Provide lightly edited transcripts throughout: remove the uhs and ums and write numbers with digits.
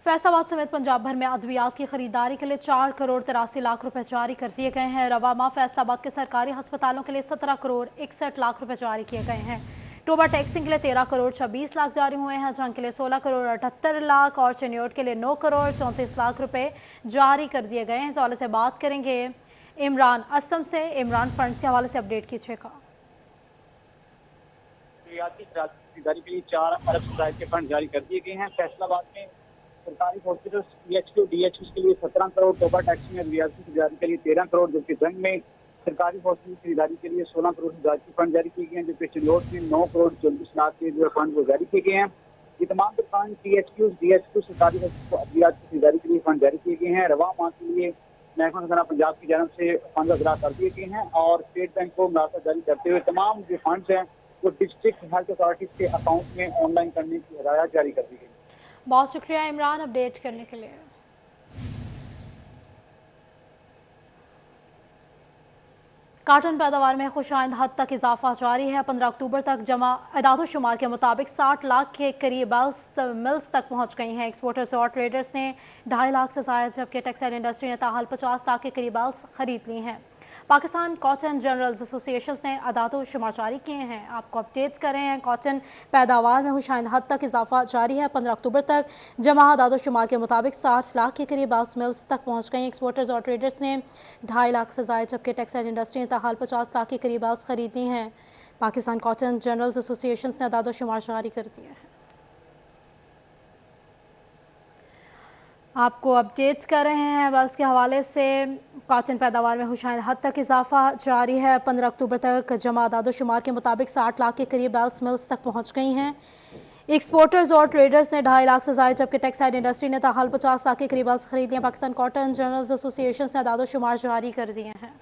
फैसलाबाद समेत पंजाब भर में अद्वियात की खरीदारी के लिए 4 करोड़ 83 लाख रुपए जारी कर दिए गए हैं। रवा माह फैसलाबाद के सरकारी अस्पतालों के लिए 17 करोड़ 61 लाख रुपए जारी किए गए हैं। टोबा टैक्सिंग के लिए 13 करोड़ 26 लाख जारी हुए हैं। जंग के लिए 16 करोड़ 78 लाख और चिन्योट के लिए 9 करोड़ 34 लाख रुपए जारी कर दिए गए हैं। इस हवाले से बात करेंगे इमरान असम से। इमरान, फंड्स के हवाले से अपडेट कीजिएगा। खरीदारी के लिए 4 अरब से ज्यादा के फंड जारी कर दिए गए हैं। फैसलाबाद में सरकारी हॉस्पिटल DHQ के लिए 17 करोड़, टोबा टैक्सी में रियासती खरीदारी के लिए 13 करोड़, जबकि जंग में सरकारी हॉस्पिटल खरीदारी के लिए 16 करोड़ से फंड जारी किए गए हैं, जबकि चिन्योट में 9 करोड़ 24 लाख के जो फंड वो जारी किए गए हैं। ये तमाम दुकान DHQ सरकारी हॉस्पिटल की खरीदारी के लिए फंड जारी किए गए हैं। रवा माह के लिए महकमा खजाना पंजाब की जानब से फंड अदा कर दिए गए हैं और स्टेट बैंक को मुनाफा जारी करते हुए तमाम जो फंड्स हैं वो डिस्ट्रिक्ट हेल्थ अथॉरिटीज के अकाउंट में ऑनलाइन करने की हिदायत जारी कर दी गई। बहुत शुक्रिया इमरान अपडेट करने के लिए। काटन पैदावार में खुशाइंद हद तक इजाफा जारी है। 15 अक्टूबर तक जमा एदाद-ओ-शुमार के मुताबिक 60 लाख के करीब मिल्स तक पहुंच गई हैं। एक्सपोर्टर्स और ट्रेडर्स ने 2.5 लाख से ज्यादा, जबकि टेक्सटाइल इंडस्ट्री ने ताहाल 50 लाख के करीब बेल्स खरीद ली हैं। पाकिस्तान कॉटन जनरल्स एसोसिएशन ने एदाद-ओ-शुमार जारी किए हैं। आपको अपडेट कर रहे हैं। कॉटन पैदावार में खुशाइंद हद तक इजाफा जारी है। 15 अक्टूबर तक जमा एदाद-ओ-शुमार के मुताबिक 60 लाख के करीब बेल्स मिल्स तक पहुंच गई। एक्सपोर्टर्स और ट्रेडर्स ने 2.5 लाख से ज्यादा, जबकि टेक्सटाइल इंडस्ट्री ने ताहाल 50 लाख के करीब बेल्स खरीदी हैं। पाकिस्तान कॉटन जनरल्स एसोसिएशन ने एदाद-ओ-शुमार जारी कर दिए हैं। आपको अपडेट कर रहे हैं बेल्स के हवाले से। कॉटन पैदावार में खुशाइंद हद तक इजाफा जारी है। 15 अक्टूबर तक जमा एदाद-ओ-शुमार के मुताबिक 60 लाख के करीब बेल्स मिल्स तक पहुंच गई हैं। एक्सपोर्टर्स और ट्रेडर्स ने 2.5 लाख से ज्यादा, जबकि टेक्सटाइल इंडस्ट्री ने ताहाल 50 लाख के करीब बेल्स खरीद लिया। पाकिस्तान कॉटन जनरल्स एसोसिएशन ने एदाद-ओ-शुमार जारी कर दिए हैं।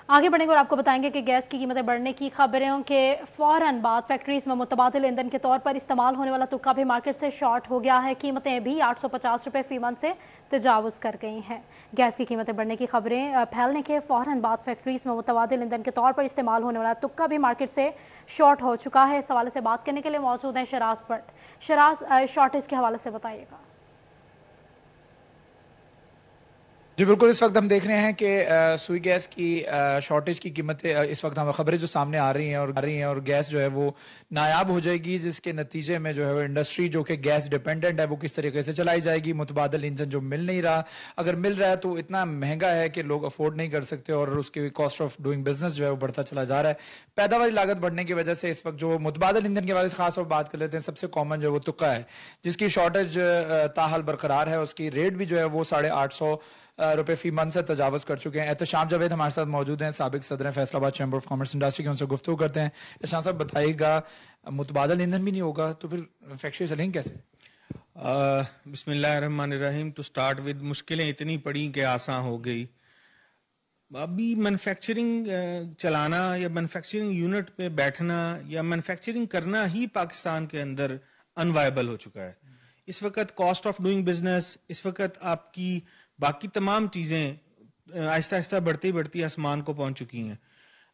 आगे बढ़ेंगे और आपको बताएंगे कि गैस की कीमतें बढ़ने की खबरों के फौरन बाद फैक्ट्रीज में मुतबादिल ईंधन के तौर पर इस्तेमाल होने वाला तुक्का भी मार्केट से शॉर्ट हो गया है। कीमतें भी 850 रुपए फी मन से तजावुज कर गई हैं। गैस की कीमतें बढ़ने की खबरें फैलने के फौरन बाद फैक्ट्रीज में मुतबादिल ईंधन के तौर पर इस्तेमाल होने वाला तुक्का भी मार्केट से शॉर्ट हो चुका है। इस हवाले से बात करने के लिए मौजूद है शराज भट्ट। शराज, शॉर्टेज के हवाले से बताइएगा। जी बिल्कुल, इस वक्त हम देख रहे हैं कि सुई गैस की शॉर्टेज की कीमतें इस वक्त हमें खबरें जो सामने आ रही हैं और गैस जो है वो नायाब हो जाएगी, जिसके नतीजे में जो है वो इंडस्ट्री जो कि गैस डिपेंडेंट है वो किस तरीके से चलाई जाएगी। मुतबादिल इंजन जो मिल नहीं रहा, अगर मिल रहा है तो इतना महंगा है कि लोग अफोर्ड नहीं कर सकते और उसकी कॉस्ट ऑफ डूइंग बिजनेस जो है वो बढ़ता चला जा रहा है। पैदावारी लागत बढ़ने की वजह से इस वक्त जो मुतबादिल इंजन के बारे में खास और बात कर लेते हैं, सबसे कॉमन जो है वो तुक्का है, जिसकी शॉर्टेज ताहाल बरकरार है। उसकी रेट भी जो है वो 850 रुपए फी मन से तजावज कर चुके हैं। एहतशाम जावेद हमारे साथ मौजूद हैं, साबिक सदर Faisalabad chamber of commerce industry के, उनसे गुफ्तगू करते हैं। एहतशाम साहब बताइएगा, मुतबादल ईंधन भी नहीं होगा तो फिर फैक्ट्री चलेंगी कैसे? बिस्मिल्लाहिर्रहमानिर्रहीम। टू स्टार्ट विद, मुश्किलें इतनी पड़ी कि आसान हो गई। अभी मैन्युफैक्चरिंग चलाना या मैन्युफैक्चरिंग यूनिट पे बैठना या मैन्युफैक्चरिंग करना ही पाकिस्तान के अंदर अनवायबल हो चुका है। इस वक्त कॉस्ट ऑफ डूइंग बिजनेस, इस वक्त आपकी बाकी तमाम चीजें आहिस्ता आहिस्ता बढ़ती बढ़ती आसमान को पहुंच चुकी हैं।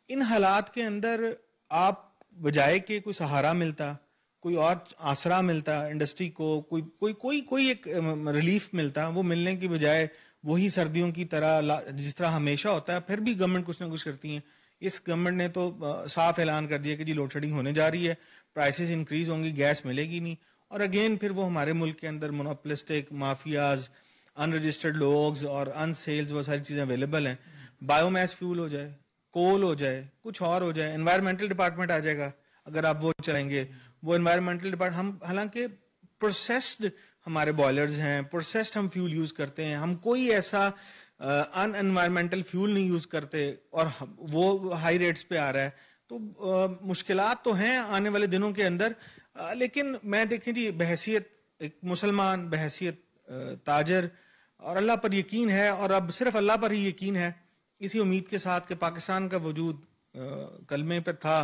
इन हालात के अंदर आप बजाय के कोई सहारा मिलता, कोई और आसरा मिलता इंडस्ट्री को, कोई एक रिलीफ मिलता, वो मिलने की बजाय वही सर्दियों की तरह जिस तरह हमेशा होता है, फिर भी गवर्नमेंट कुछ ना कुछ करती है। इस गवर्नमेंट ने तो साफ ऐलान कर दिया कि जी लोड शेडिंग होने जा रही है, प्राइसेस इंक्रीज होंगी, गैस मिलेगी नहीं। और अगेन फिर वो हमारे मुल्क के अंदर मोनोपोलिस्टिक माफियाज, अनरजिस्टर्ड लोग्स और अनसेल्स, वो सारी चीजें अवेलेबल हैं। बायोमास फ्यूल हो जाए, कोल हो जाए, कुछ और हो जाए, एनवायरमेंटल डिपार्टमेंट आ जाएगा अगर आप वो चलाएंगे। वो एनवायरमेंटल डिपार्टमेंट, हम हालांकि प्रोसेस्ड हमारे बॉयलर्स हैं, प्रोसेस्ड हम फ्यूल यूज करते हैं, हम कोई ऐसा अनएनवायरमेंटल फ्यूल नहीं यूज करते और वो हाई रेट्स पे आ रहा है। तो मुश्किलात तो हैं आने वाले दिनों के अंदर। लेकिन मैं देखें जी, बहैसियत एक मुसलमान, बहैसियत ताजर, और अल्लाह पर यकीन है, और अब सिर्फ अल्लाह पर ही यकीन है, इसी उम्मीद के साथ कि पाकिस्तान का वजूद कलमे पर था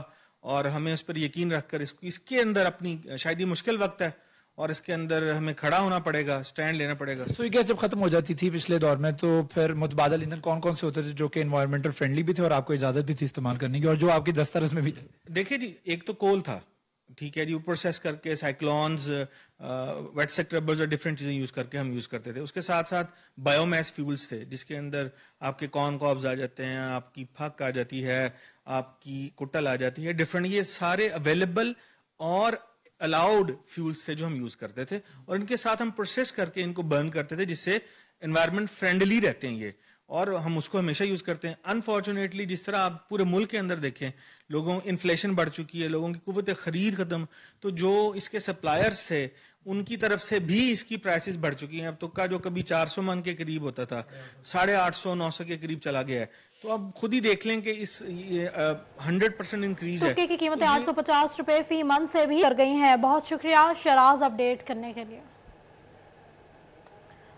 और हमें उस पर यकीन रखकर इसके अंदर अपनी, शायद ये मुश्किल वक्त है اور اس کے اندر ہمیں کھڑا ہونا پڑے گا، سٹینڈ لینا پڑے گا۔ سوئی گیس جب ختم ہو جاتی تھی پچھلے دور میں تو پھر متبادل ایندھن کون کون سے ہوتے تھے جو کہ انوائرمنٹل فرینڈلی بھی تھے اور آپ کو اجازت بھی تھی استعمال کرنے کی اور جو آپ کی دسترس میں بھی تھے؟ دیکھیں جی، ایک تو کول تھا، ٹھیک ہے جی، پروسیس کر کے سائیکلونز، ویٹ سیکٹربرز اور ڈفرینٹ چیزیں یوز کر کے ہم یوز کرتے تھے۔ اس کے ساتھ ساتھ بایو میس فیولز تھے جس کے اندر آپ کے کارن کابز آ جاتے ہیں، آپ کی پھک آ جاتی ہے، آپ کی کٹل آ جاتی ہے، ڈفرینٹ، یہ سارے اویلیبل اور الاؤڈ فیولز تھے جو ہم یوز کرتے تھے، اور ان کے ساتھ ہم پروسیس کر کے ان کو برن کرتے تھے جس سے انوائرمنٹ فرینڈلی رہتے ہیں یہ، اور ہم اس کو ہمیشہ یوز کرتے ہیں۔ انفارچونیٹلی جس طرح آپ پورے ملک کے اندر دیکھیں، لوگوں انفلیشن بڑھ چکی ہے، لوگوں کی قوت خرید ختم، تو جو اس کے سپلائرز تھے ان کی طرف سے بھی اس کی پرائسز بڑھ چکی ہیں۔ اب تو کا جو کبھی 400 من کے قریب ہوتا تھا 850 900 کے قریب چلا گیا ہے، تو اب خود ہی دیکھ لیں کہ اس 100% انکریز ہے۔ سکے کی قیمتیں 850 روپے فی من سے بھی کر گئی ہیں۔ بہت شکریہ شراز اپڈیٹ کرنے کے لیے۔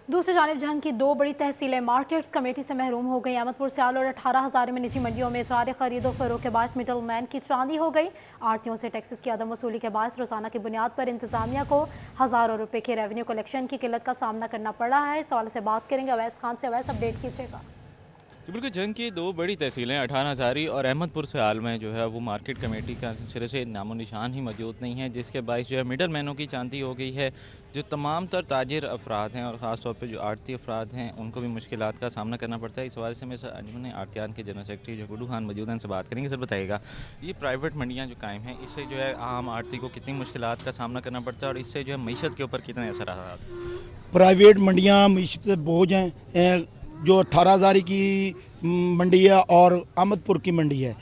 دوسری جانب جنگ کی 2 بڑی تحصیلیں مارکیٹس کمیٹی سے محروم ہو گئی۔ احمد پور سیال اور 18,000 میں نجی منڈیوں میں اظہار خرید و فروخت کے باعث مڈل مین کی چاندی ہو گئی۔ آڑھتیوں سے ٹیکسز کی عدم وصولی کے باعث روزانہ کی بنیاد پر انتظامیہ کو ہزاروں روپے کے ریونیو کلیکشن کی قلت کا سامنا کرنا پڑ رہا ہے۔ اس حوالے سے بات کریں گے اویس خان سے۔ اویس اپڈیٹ کیجیے گا۔ بالکل، جنگ کی 2 بڑی تحصیلیں 18,000 اور احمد پور سیال میں جو ہے وہ مارکیٹ کمیٹی کا سرے سے نام و نشان ہی موجود نہیں ہے، جس کے باعث جو ہے مڈل مینوں کی چاندی ہو گئی ہے۔ جو تمام تر تاجر افراد ہیں اور خاص طور پہ جو آڑھتی افراد ہیں ان کو بھی مشکلات کا سامنا کرنا پڑتا ہے۔ اس حوالے سے میں انجمن آڑھتیان کے جنرل سیکرٹری جو گڈو خان موجود ہیں ان سے بات کریں گے۔ سر بتائیے گا، یہ پرائیویٹ منڈیاں جو قائم ہیں اس سے جو ہے عام آڑھتی کو کتنی مشکلات کا سامنا کرنا پڑتا ہے اور اس سے جو ہے معیشت کے اوپر کتنے اثرات؟ پرائیویٹ منڈیاں معیشت سے بوجھ ہیں۔ جو 18,000 کی منڈی ہے اور احمد پور کی منڈی ہے،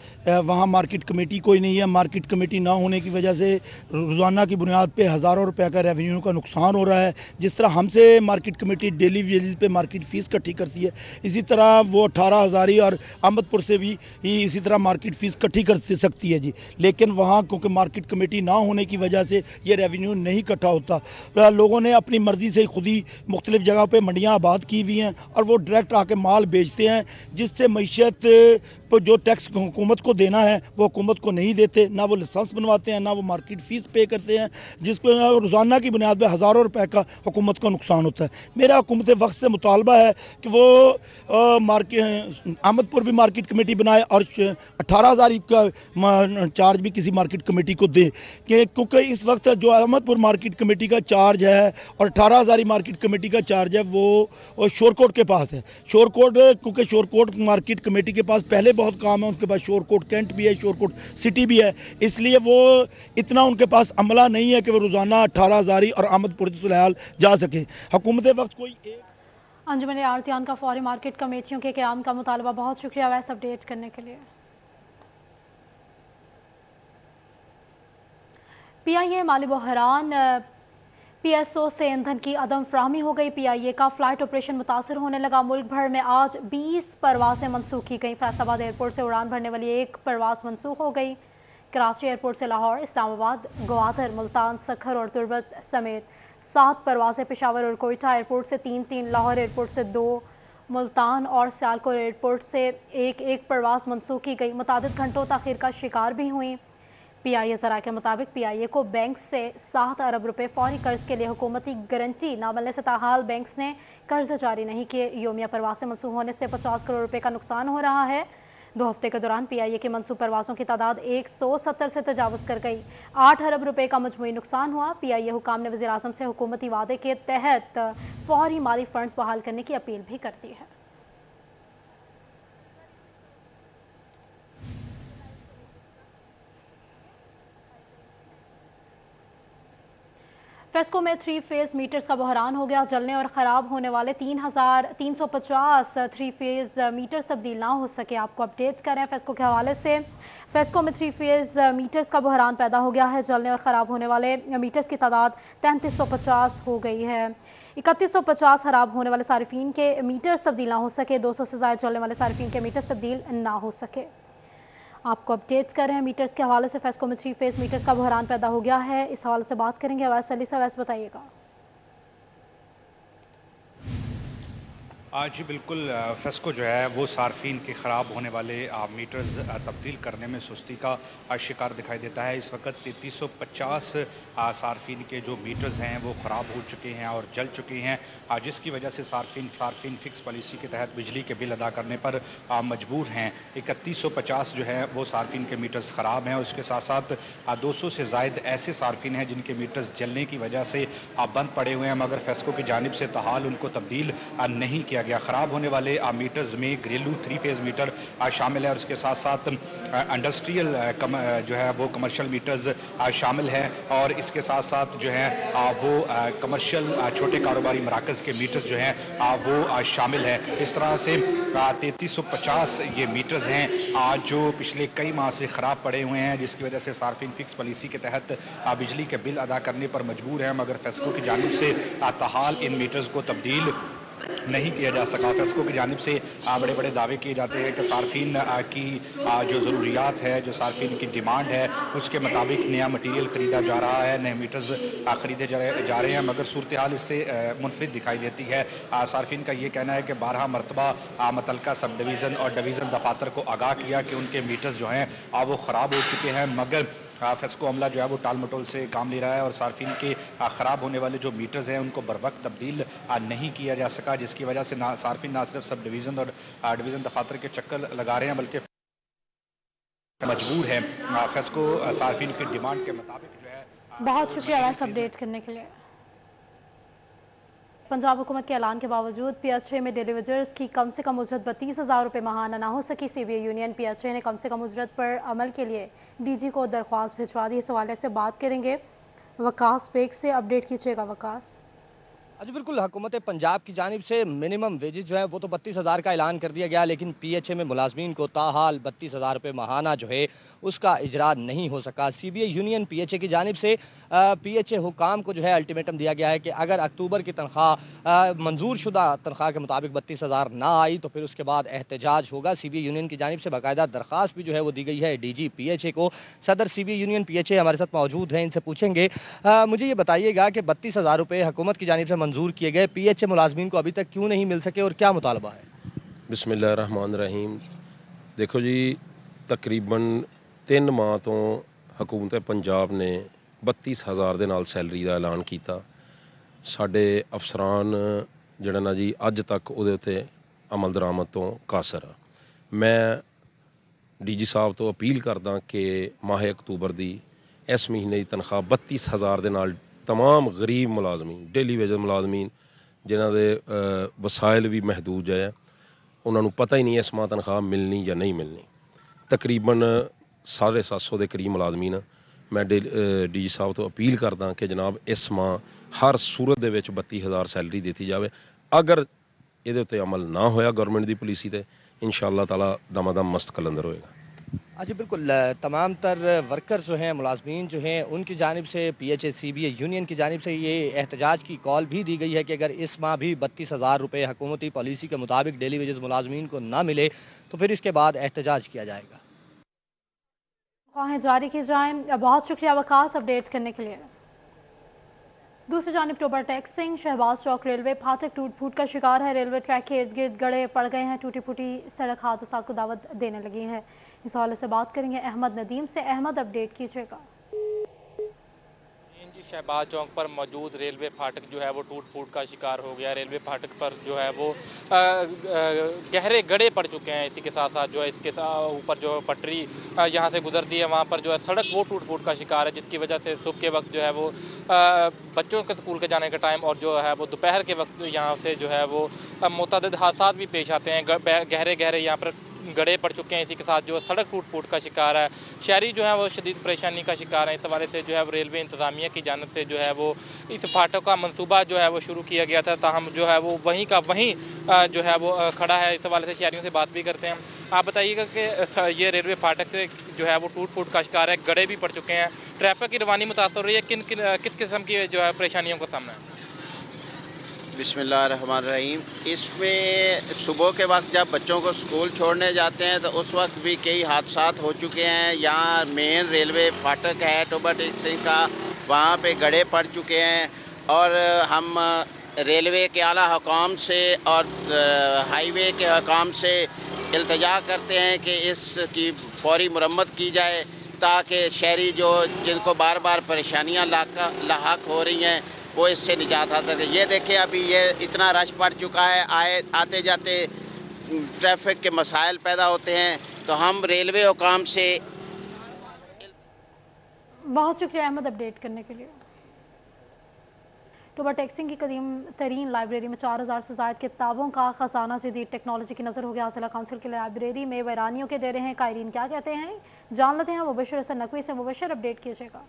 وہاں مارکیٹ کمیٹی کوئی نہیں ہے۔ مارکیٹ کمیٹی نہ ہونے کی وجہ سے روزانہ کی بنیاد پہ ہزاروں روپے کا ریونیو کا نقصان ہو رہا ہے۔ جس طرح ہم سے مارکیٹ کمیٹی ڈیلی بیسس پہ مارکیٹ فیس اکٹھی کرتی ہے، اسی طرح وہ 18,000 اور احمد پور سے بھی اسی طرح مارکیٹ فیس اکٹھی کر سکتی ہے جی، لیکن وہاں کیونکہ مارکیٹ کمیٹی نہ ہونے کی وجہ سے یہ ریونیو نہیں اکٹھا ہوتا۔ لوگوں نے اپنی مرضی سے خود ہی مختلف جگہ پہ منڈیاں آباد کی ہوئی ہیں اور وہ ڈائریکٹ آ کے مال بیچتے ہیں، جس سے معیشت پر جو ٹیکس حکومت کو دینا ہے وہ حکومت کو نہیں دیتے، نہ وہ لائسنس بنواتے ہیں، نہ وہ مارکیٹ فیس پے کرتے ہیں، جس کو روزانہ کی بنیاد پہ ہزاروں روپے کا حکومت کا نقصان ہوتا ہے۔ میرا حکومت وقت سے مطالبہ ہے کہ وہ احمد پور بھی مارکیٹ کمیٹی بنائے اور 18,000 کا چارج بھی کسی مارکیٹ کمیٹی کو دے، کیونکہ اس وقت جو احمد پور مارکیٹ کمیٹی کا چارج ہے اور 18,000 مارکیٹ کمیٹی کا چارج ہے وہ شور کوٹ کے پاس ہے۔ شور کوٹ، کیونکہ شور کوٹ مارکیٹ کمیٹی کے پاس پہلے بہت کام ہے، ان کے پاس شور کوٹ کینٹ بھی ہے، شور کوٹ سٹی بھی ہے، اس لیے وہ اتنا ان کے پاس عملہ نہیں ہے کہ وہ روزانہ 18,000 اور احمد پور صلیحال جا سکے۔ حکومت وقت کوئی ایک انجمن آڑھتیان کا فوری مارکیٹ کمیٹیوں کے قیام کا مطالبہ۔ بہت شکریہ ویس اپڈیٹ کرنے کے لیے۔ پی آئی اے مالی بحران، پی ایس او سے ایندھن کی عدم فراہمی ہو گئی۔ پی آئی اے کا فلائٹ آپریشن متاثر ہونے لگا۔ ملک بھر میں آج 20 پروازیں منسوخ کی گئیں۔ فیصل آباد ایئرپورٹ سے اڑان بھرنے والی 1 پرواز منسوخ ہو گئی۔ کراچی ایئرپورٹ سے لاہور، اسلام آباد، گوادر، ملتان، سکھر اور تربت سمیت 7 پروازیں، پشاور اور کوئٹہ ایئرپورٹ سے 3، لاہور ایئرپورٹ سے 2، ملتان اور سیالکوٹ ایئرپورٹ سے 1 پرواز منسوخ کی گئی۔ متعدد گھنٹوں تاخیر کا شکار بھی ہوئیں۔ پی آئی اے ذرائع کے مطابق پی آئی اے کو بینک سے 7 ارب روپے فوری قرض کے لیے حکومتی گارنٹی نہ ملنے سے تاحال بینکس نے قرض جاری نہیں کیے۔ یومیہ پروازیں منسوخ ہونے سے 50 کروڑ روپے کا نقصان ہو رہا ہے۔ 2 ہفتے کے دوران پی آئی اے کی منسوخ پروازوں کی تعداد 170 سے تجاوز کر گئی۔ 8 ارب روپے کا مجموعی نقصان ہوا۔ پی آئی اے حکام نے وزیر اعظم سے حکومتی وعدے کے تحت فوری مالی فنڈز بحال کرنے کی اپیل بھی کر دی ہے۔ فیسکو میں 3 فیز میٹرز کا بحران ہو گیا۔ جلنے اور خراب ہونے والے 3,350 3 فیز میٹرز تبدیل نہ ہو سکے۔ آپ کو اپڈیٹ کر رہے ہیں فیسکو کے حوالے سے۔ فیسکو میں 3 فیز میٹرز کا بحران پیدا ہو گیا ہے۔ جلنے اور خراب ہونے والے میٹرز کی تعداد 3350 ہو گئی ہے۔ 3150 خراب ہونے والے صارفین کے میٹرز تبدیل نہ ہو سکے۔ 200 سے زائد چلنے والے صارفین کے میٹرز تبدیل نہ ہو سکے۔ آپ کو اپڈیٹ کر رہے ہیں میٹرز کے حوالے سے۔ فیسکو میں 3 فیز میٹرز کا بحران پیدا ہو گیا ہے۔ اس حوالے سے بات کریں گے اویس علی سے۔ اویس بتائیے گا۔ जी बिल्कुल, फेस्को जो है वो सार्फिन के ख़राब होने वाले मीटर्स तब्दील करने में सुस्ती का शिकार दिखाई देता है। इस वक्त 3350 सार्फिन के जो मीटर्स हैं वो ख़राब हो चुके हैं और जल चुके हैं, जिसकी वजह से सार्फिन फिक्स पॉलिसी के तहत बिजली के बिल अदा करने पर मजबूर हैं। 3150 जो है वो सार्फिन के मीटर्स ख़राब हैं। उसके साथ साथ 200 से ज़ायद ऐसे सार्फिन हैं जिनके मीटर्स जलने की वजह से बंद पड़े हुए हैं, मगर फेस्को की जानिब से ताहाल उनको तब्दील नहीं किया गया। खराब होने वाले मीटर्स में घरेलू 3 फेज मीटर शामिल है और उसके साथ साथ इंडस्ट्रियल जो है वो कमर्शियल मीटर्स शामिल है और इसके साथ साथ जो है वो कमर्शियल छोटे कारोबारी मराकज़ के मीटर्स जो हैं वो शामिल है। इस तरह से 3350 ये मीटर्स हैं जो पिछले कई माह से ख़राब पड़े हुए हैं, जिसकी वजह से सार्फिन फिक्स पॉलिसी के तहत बिजली के बिल अदा करने पर मजबूर है, मगर फेस्को की जानिब से ताहाल इन मीटर्स को तब्दील नहीं किया जा सका। फेस्को की जानिब से बड़े बड़े दावे किए जाते हैं कि सार्फिन की जो ज़रूरियात है, जो सार्फिन की डिमांड है, उसके मुताबिक नया मटीरियल खरीदा जा रहा है, नए मीटर्स खरीदे जा रहे हैं, मगर सूरत हाल इससे मुनफरिद दिखाई देती है। सार्फिन का ये कहना है कि 12 मरतबा मुतलका सब डिवीज़न और डिवीज़न दफातर को आगाह किया कि उनके मीटर्स जो हैं वो ख़राब हो चुके हैं, मगर फेस्को अमला जो है वो टाल मटोल से काम ले रहा है और सार्फिन के ख़राब होने वाले जो मीटर्स हैं उनको बर वक्त तब्दील नहीं किया जा सका, जिसकी वजह से सार्फिन ना सिर्फ सब डिवीज़न और डिवीज़न दफातर के चक्कर लगा रहे हैं बल्कि मजबूर है फेस्को सार्फिन की डिमांड के मुताबिक जो है। बहुत शुक्रिया वैसे अपडेट करने के लिए। पंजाब हुकूमत के ऐलान के बावजूद PS6 में डेली वेजर्स की कम से कम उजरत 32,000 रुपये माहाना ना हो सकी। CBA यूनियन PS6 ने कम से कम उजरत पर अमल के लिए DG को दरख्वास्त भिजवा दी। इस हवाले से बात करेंगे वकास बेग से। अपडेट कीजिएगा वकास। जी बिल्कुल, हुकूमत पंजाब की जानिब से मिनिमम वेजेस जो है वो तो 32,000 का ऐलान कर दिया गया, लेकिन PHA में मुलाजमीन को ताहाल 32,000 रुपये माहाना जो है उसका इजरा नहीं हो सका। CBA यूनियन PHA की जानिब से PHA हुकाम को जो है अल्टीमेटम दिया गया है कि अगर अक्टूबर की तनख्वाह मंजूर शुदा तनख्वाह के मुताबिक 32,000 ना आई तो फिर उसके बाद एहतजाज होगा। CBA यूनियन की जानिब से बाकायदा दरख्वास्त भी जो है वो दी गई है DG PHA को। सदर CBA यूनियन PHA हमारे साथ मौजूद हैं, इनसे पूछेंगे। मुझे ये बताइएगा कि 32,000 रुपये हुकूमत की जानिब से मंजूर किए गए, PHA मुलाजमीन को अभी तक क्यों नहीं मिल सके और क्या मुतालबा है? बिस्मिल्लाहिर्रहमानिर्रहीम। देखो जी, तकरीबन 3 माह तो हुकूमत पंजाब ने 32,000 ਦੇ ਨਾਲ ਸੈਲਰੀ ਦਾ ਐਲਾਨ ਕੀਤਾ। ਸਾਡੇ ਅਫਸਰਾਨ ਜਿਹੜਾ ਨਾ ਜੀ ਅੱਜ ਤੱਕ ਉਹਦੇ ਉੱਤੇ ਅਮਲ ਦਰਾਮਦ ਤੋਂ ਕਾਸਰ ਆ। ਮੈਂ DG ਸਾਹਿਬ ਤੋਂ ਅਪੀਲ ਕਰਦਾ ਕਿ ਮਾਹ ਅਕਤੂਬਰ ਦੀ ਇਸ ਮਹੀਨੇ ਦੀ ਤਨਖਾਹ 32,000 ਦੇ ਨਾਲ तमाम गरीब मुलाजमीन, डेली वेजर मुलाजमीन जिन्हों के वसाइल भी महदूद है, उन्होंने पता ही नहीं इस माह तनख्वाह मिलनी या नहीं मिलनी। तकरीबन 750 के करीब मुलाजमीन। मैं DG साहब तो अपील करदा कि जनाब इस माह हर सूरत दे विच 32,000 सैलरी दी जाए। अगर ये उत्ते अमल ना होया गवर्नमेंट की पॉलिसी ते इंशाअल्लाह ताला दमादम मस्त कलंदर होएगा। जी बिल्कुल, तमाम तर वर्कर्स जो हैं, मुलाजमीन जो हैं, उनकी जानिब से PHA CBA यूनियन की जानिब से ये एहतजाज की कॉल भी दी गई है कि अगर इस माह भी 32,000 रुपये हुकूमती पॉलिसी के मुताबिक डेली वेजेस मुलाजमीन को ना मिले तो फिर इसके बाद एहतजाज किया जाएगा। ख्वाहें जारी की जाएं। बहुत शुक्रिया वकास अपडेट करने के लिए। दूसरी जानिब टोबर टैक्सिंग शहबाज चौक रेलवे फाटक टूट फूट का शिकार है। रेलवे ट्रैक के इर्द गिर्द गड़े पड़ गए हैं, टूटी फूटी सड़क हादसा को दावत देने लगी है। इस हवाले से बात करेंगे अहमद नदीम से। अहमद अपडेट कीजिएगा। शहबाज चौक पर मौजूद रेलवे फाटक जो है वो टूट फूट का शिकार हो गया। रेलवे फाटक पर जो है वो गहरे गड्ढे पड़ चुके हैं। इसी के साथ साथ जो है इसके ऊपर जो पटरी यहाँ से गुजरती है वहाँ पर जो है सड़क वो टूट फूट का शिकार है, जिसकी वजह से सुबह के वक्त जो है वो बच्चों के स्कूल के जाने का टाइम और जो है वो दोपहर के वक्त यहाँ से जो है वो मुतअद्दिद हादसात भी पेश आते हैं। गहरे गहरे यहाँ पर गड्ढे पड़ चुके हैं। इसी के साथ जो सड़क टूट फूट का शिकार है। शहरी जो है वो शदीद परेशानी का शिकार है। इस हवाले से जो है रेलवे इंतजामिया की जानिब से जो है वो इस फाटक का मंसूबा जो है वो शुरू किया गया था, ताहम जो है वो वहीं का वहीं जो है वो खड़ा है। इस हवाले से शहरियों से बात भी करते हैं। आप बताइएगा कि ये रेलवे फाटक से जो है वो टूट फूट का शिकार है, गड्ढे भी पड़ चुके हैं, ट्रैफिक की रवानी मुतासर हो रही है, किस किस्म की जो है परेशानियों का सामना है? बिस्मिल्लाहिर्रहमानिर्रहीम। इसमें सुबह के वक्त जब बच्चों को स्कूल छोड़ने जाते हैं तो उस वक्त भी कई हादसात हो चुके हैं। यहाँ मेन रेलवे फाटक है टोबर टैक्सिंग का, वहाँ पे गड्ढे पड़ चुके हैं और हम रेलवे के आला हुकाम से और हाईवे के हुकाम से इल्तिजा करते हैं कि इसकी फौरी मुरम्मत की जाए ताकि शहरी जो जिनको बार बार परेशानियां लाहक हो रही हैं वो इससे निजात हासिल करें। ये देखें अभी ये इतना रश पड़ चुका है, आते जाते ट्रैफिक के मसाइल पैदा होते हैं। तो हम रेलवे हुकाम से बहुत शुक्रिया अहमद अपडेट करने के लिए। टोबा टैक्सिंग की कदीम तरीन लाइब्रेरी में 4000 से ज़ायद किताबों का खजाना जदीद टेक्नोलॉजी की नज़र हो गया। जिला काउंसिल की लाइब्रेरी में वैरानियों के डेरे हैं। कायरीन क्या कहते हैं जान लेते हैं मुबशर हसन नकवी से। मुबशर अपडेट कीजिएगा।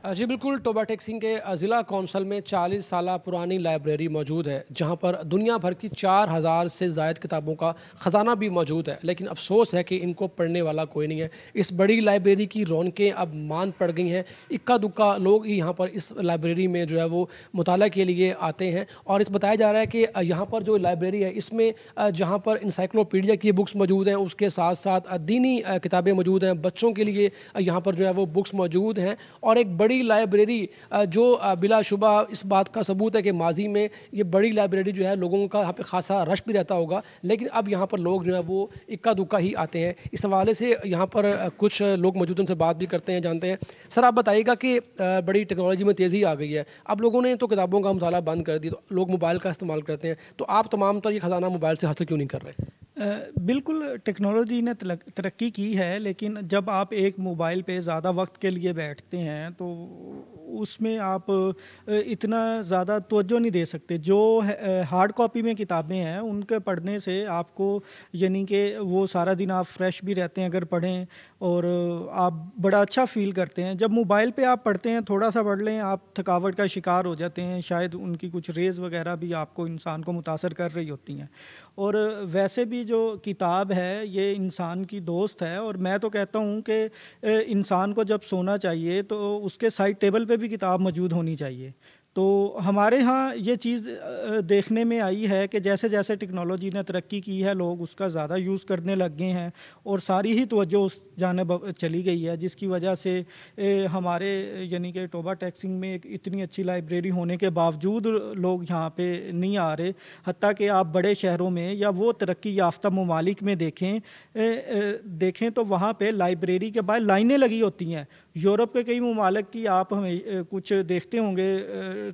जी बिल्कुल, टोबा टैक्सिंग के ज़िला कौंसल में 40 साल पुरानी लाइब्रेरी मौजूद है जहां पर दुनिया भर की 4000 से ज़ायद किताबों का ख़जाना भी मौजूद है, लेकिन अफसोस है कि इनको पढ़ने वाला कोई नहीं है। इस बड़ी लाइब्रेरी की रौनकें अब मांद पड़ गई हैं। इक्का दुक्का लोग ही यहाँ पर इस लाइब्रेरी में जो है वो मुताला के लिए आते हैं और इस बताया जा रहा है कि यहाँ पर जो लाइब्रेरी है इसमें जहाँ पर इंसाइक्लोपीडिया की बुक्स मौजूद हैं उसके साथ साथ दीनी किताबें मौजूद हैं। बच्चों के लिए यहाँ पर जो है वो बुक्स मौजूद हैं और एक बड़ी लाइब्रेरी जो बिलाशुबा इस बात का सबूत है कि माजी में ये बड़ी लाइब्रेरी जो है लोगों का यहाँ पे खासा रश भी रहता होगा, लेकिन अब यहाँ पर लोग जो है वो इक्का दुक्का ही आते हैं। इस हवाले से यहाँ पर कुछ लोग मौजूद हैं, उनसे बात भी करते हैं, जानते हैं। सर आप बताइएगा कि बड़ी टेक्नोलॉजी में तेज़ी आ गई है, अब लोगों ने तो किताबों का मसाला बंद कर दिया, तो लोग मोबाइल का इस्तेमाल करते हैं, तो आप तमाम तर ये खजाना मोबाइल से हासिल क्यों नहीं कर रहे? बिल्कुल टेक्नोलॉजी ने तरक्की की है, लेकिन जब आप एक मोबाइल पे ज़्यादा वक्त के लिए बैठते हैं तो उसमें आप इतना ज़्यादा तवज्जो नहीं दे सकते। जो हार्ड कॉपी में किताबें हैं उनके पढ़ने से आपको यानी कि वो सारा दिन आप फ्रेश भी रहते हैं अगर पढ़ें और आप बड़ा अच्छा फील करते हैं। जब मोबाइल पे आप पढ़ते हैं थोड़ा सा पढ़ लें आप थकावट का शिकार हो जाते हैं, शायद उनकी कुछ रेज़ वगैरह भी आपको इंसान को मुतासर कर रही होती हैं। और वैसे भी जो किताब है ये इंसान की दोस्त है और मैं तो कहता हूँ कि इंसान को जब सोना चाहिए तो उसके साइड टेबल पे भी किताब मौजूद होनी चाहिए। तो हमारे यहाँ ये चीज़ देखने में आई है कि जैसे जैसे टेक्नोलॉजी ने तरक्की की है लोग उसका ज़्यादा यूज़ करने लग गए हैं और सारी ही तवज्जो उस जानिब चली गई है, जिसकी वजह से हमारे यानी कि टोबा टैक्सिंग में एक इतनी अच्छी लाइब्रेरी होने के बावजूद लोग यहाँ पे नहीं आ रहे। हत्ता कि आप बड़े शहरों में या वो तरक्की याफ्ता ममालिक में देखें तो वहाँ पे लाइब्रेरी के बाहर लाइनें लगी होती हैं। यूरोप के कई ममालिक की आप हमें कुछ देखते होंगे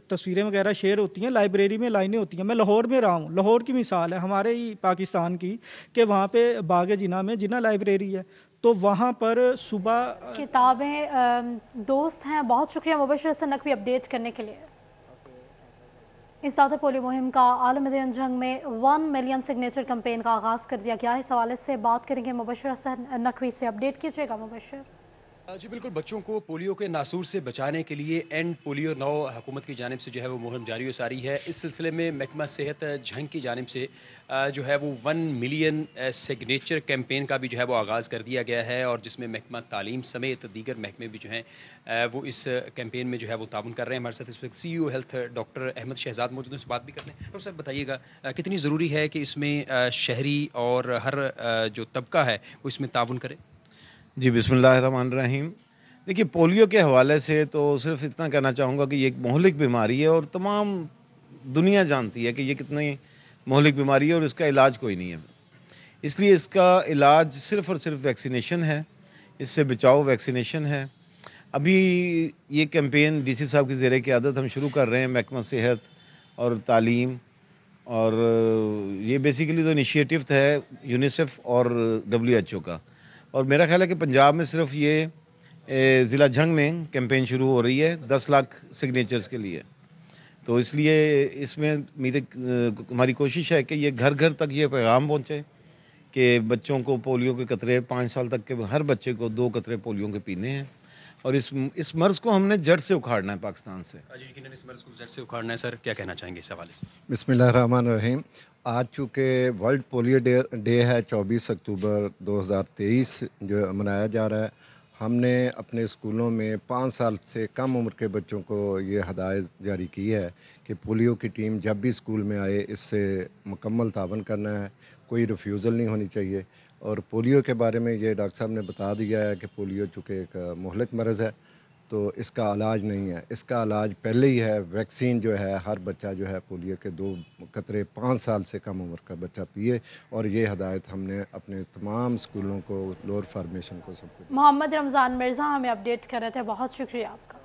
तस्वीरें वगैरह शेयर होती हैं, लाइब्रेरी में लाइनें होती हैं। मैं लाहौर में रहा हूँ, लाहौर की मिसाल है हमारे ही पाकिस्तान की कि वहाँ पे बाग जिना में जिना लाइब्रेरी है, तो वहाँ पर सुबह किताबें दोस्त हैं। बहुत शुक्रिया मुबशर हसन नकवी अपडेट करने के लिए। इस साथ पोलियो मुहिम का आलम दिन जंग में 1 मिलियन सिग्नेचर कैंपेन का आगाज कर दिया गया है। इस हवाले से बात करेंगे मुबशर हसन नकवी से। अपडेट कीजिएगा मुबशर। जी बिल्कुल, बच्चों को पोलियो के नासूर से बचाने के लिए एंड पोलियो नाउ हुकूमत की जानिब से जो है वो मुहिम जारी और सारी है। इस सिलसिले में महकमा सेहत झंग की जानिब से जो है वो 1 मिलियन सिग्नेचर कैंपेन का भी जो है वो आगाज़ कर दिया गया है और जिसमें महकमा तालीम समेत दीगर महकमे भी जो हैं वो इस कैंपेन में जो है वो ताउन कर रहे हैं। हमारे साथ इस वक्त CEO health doctor Ahmed Shahzad मौजूद हैं, उससे बात भी करते हैं। डॉक्टर साहब बताइएगा कितनी ज़रूरी है कि इसमें शहरी और हर जो तबका है वो इसमें ताउन करे? जी बिस्मिल्लाहिर्रहमानिर्रहीम। देखिए पोलियो के हवाले से तो सिर्फ इतना कहना चाहूँगा कि ये एक मोहलिक बीमारी है और तमाम दुनिया जानती है कि ये कितनी मोहलिक बीमारी है और इसका इलाज कोई नहीं है। इसलिए इसका इलाज सिर्फ और सिर्फ वैक्सीनेशन है, इससे बचाव वैक्सीनेशन है। अभी ये कैंपेन DC साहब की ज़ेरे क़यादत हम शुरू कर रहे हैं, महकमा सेहत और तालीम, और ये बेसिकली तो इनिशिएटिव है यूनिसेफ और WHO का। और मेरा ख्याल है कि पंजाब में सिर्फ ये ज़िला झंग में कैंपेन शुरू हो रही है 10 लाख सिग्नेचर्स के लिए। तो इसलिए इसमें हमारी कोशिश है कि ये घर घर तक ये पैगाम पहुँचे कि बच्चों को पोलियो के कतरे 5 साल तक के हर बच्चे को 2 कतरे पोलियो के पीने हैं और इस मर्ज़ को हमने जड़ से उखाड़ना है पाकिस्तान से। यकीनन इस मर्ज़ को जड़ से उखाड़ना है। सर क्या कहना चाहेंगे इस हवाले से? बिस्मिल्लाहिर्रहमानिर्रहीम। आज चूँकि वर्ल्ड पोलियो डे है 24 अक्टूबर 2023 जो मनाया जा रहा है, हमने अपने स्कूलों में 5 साल से कम उम्र के बच्चों को ये हदायत जारी की है कि पोलियो की टीम जब भी स्कूल में आए इससे मुकम्मल तावन करना है, कोई रिफ्यूज़ल नहीं होनी चाहिए। और पोलियो के बारे में ये डॉक्टर साहब ने बता दिया है कि पोलियो चूँकि एक मोहलिक मर्ज़ है تو اس کا علاج نہیں ہے. اس کا علاج پہلے ہی ہے. ویکسین جو ہے ہر بچہ جو ہے پولیو کے 2 قطرے 5 سال سے کم عمر کا بچہ پیے, اور یہ ہدایت ہم نے اپنے تمام اسکولوں کو, لوور فارمیشن کو سب کو. محمد رمضان مرزا ہمیں اپڈیٹ کر رہے تھے, بہت شکریہ آپ کا.